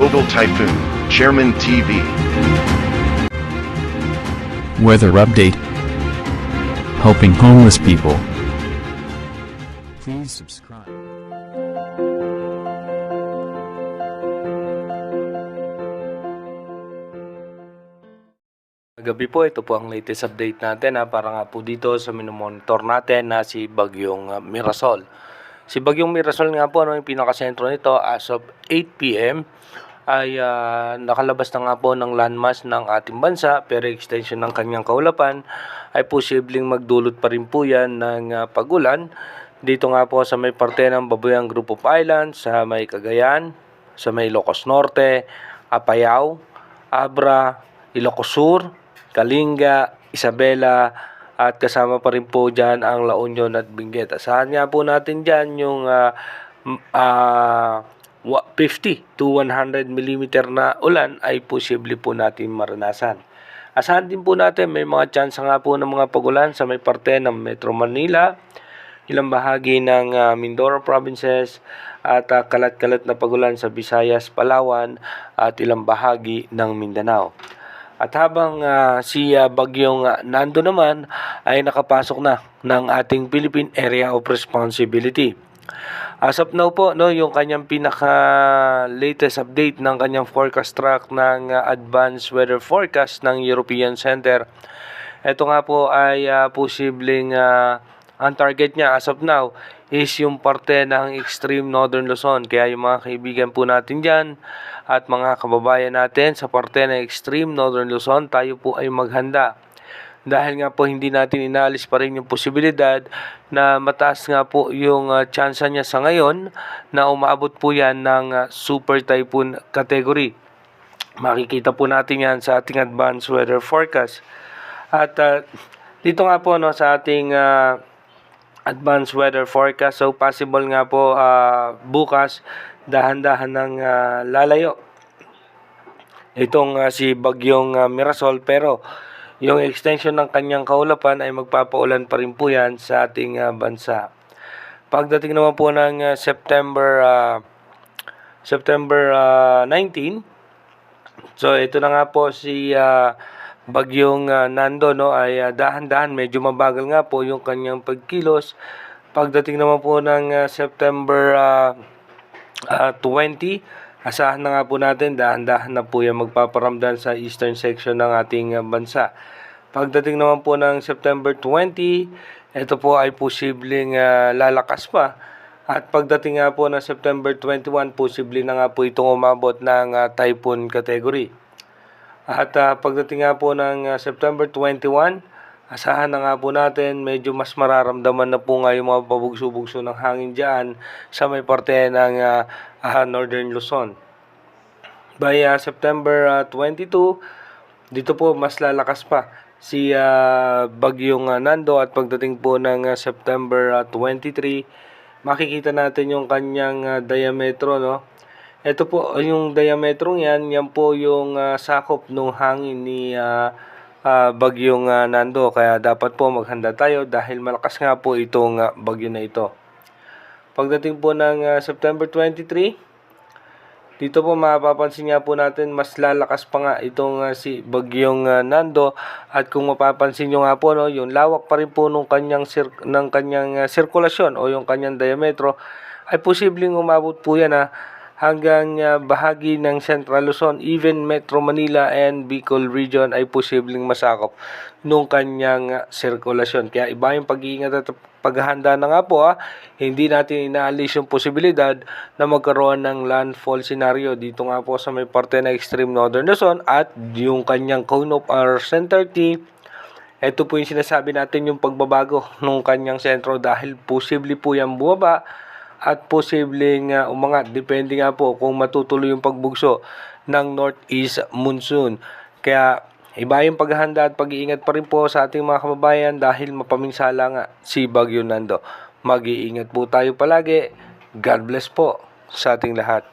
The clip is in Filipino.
Global Typhoon, Chairman TV. Weather update. Helping homeless people. Please subscribe. Gabi po, ito po ang latest update natin para nga po dito sa minomonitor natin na si Bagyong Mirasol. Si Bagyong Mirasol nga po, yung pinakasentro nito as of 8 p.m. ay nakalabas na nga po ng landmass ng ating bansa, pero extension ng kanyang kaulapan ay posibleng magdulot pa rin po yan ng pagulan. Dito nga po sa may parte ng Babuyan Group of Islands, sa may Cagayan, sa may Ilocos Norte, Apayao, Abra, Ilocos Sur, Kalinga, Isabela, at kasama pa rin po dyan ang La Union at Benguet. Asahan nga po natin dyan yung 50 to 100 mm na ulan ay posible po natin maranasan. Asahan din po natin may mga chance nga po ng mga pagulan sa may parte ng Metro Manila, ilang bahagi ng Mindoro Provinces, at kalat-kalat na pagulan sa Visayas, Palawan, at ilang bahagi ng Mindanao. At habang si Bagyong Nando naman ay nakapasok na ng ating Philippine Area of Responsibility. As of now po, yung kanyang pinaka-latest update ng kanyang forecast track ng Advanced Weather Forecast ng European Center. Ito nga po ay posibleng ang target niya as of now is yung parte ng extreme northern Luzon. Kaya yung mga kaibigan po natin dyan at mga kababayan natin sa parte ng extreme northern Luzon, tayo po ay maghanda. Dahil nga po hindi natin inaalis pa rin yung posibilidad na mataas nga po yung tsansa niya sa ngayon na umabot po yan ng super typhoon category. Makikita po natin yan sa ating advanced weather forecast. At dito nga po sa ating advanced weather forecast, so possible nga po bukas dahan-dahan ng lalayo itong si Bagyong Mirasol, pero yung extension ng kanyang kaulapan ay magpapaulan pa rin po yan sa ating bansa. Pagdating naman po ng September 19, so ito na nga po si Bagyong Nando, ay dahan-dahan, medyo mabagal nga po yung kanyang pagkilos. Pagdating naman po ng September 20, asahan na nga po natin dahan-dahan na po yung magpaparamdam sa eastern section ng ating bansa. Pagdating naman po ng September 20, ito po ay posibleng lalakas pa. At pagdating nga po ng September 21, posible na nga po itong umabot ng typhoon category. At pagdating nga po ng September 21, asahan na nga po natin medyo mas mararamdaman na po nga yung mga pabugso-bugso ng hangin dyan sa may parte ng Northern Luzon. By September 22, dito po mas lalakas pa si Bagyong Nando, at pagdating po ng September 23, makikita natin yung kanyang diametro, Ito po yung diametro yan po yung sakop ng hangin ni Bagyong Nando. Kaya dapat po maghanda tayo dahil malakas nga po itong bagyo na ito. Pagdating po ng September 23, dito po mapapansin nga po natin mas lalakas pa nga itong si Bagyong Nando. At kung mapapansin nyo nga po, yung lawak pa rin po ng kanyang sirkulasyon o yung kanyang diametro ay posibleng umabot po yan hanggang bahagi ng Central Luzon, even Metro Manila and Bicol region ay posibleng masakop nung kanyang sirkulasyon. Kaya iba yung pag-iingat at paghahanda na nga po. Hindi natin inaalis yung posibilidad na magkaroon ng landfall scenario dito nga po sa may parte na extreme northern Luzon at yung kanyang cone of our center T. Ito po yung sinasabi natin yung pagbabago nung kanyang sentro dahil posible po yung bumaba at posibleng umangat. Depende nga po kung matutuloy yung pagbugso ng northeast monsoon. Kaya iba yung paghahanda at pag-iingat pa rin po sa ating mga kababayan dahil mapaminsala nga si Bagyong Nando. Mag-iingat po tayo palagi. God bless po sa ating lahat.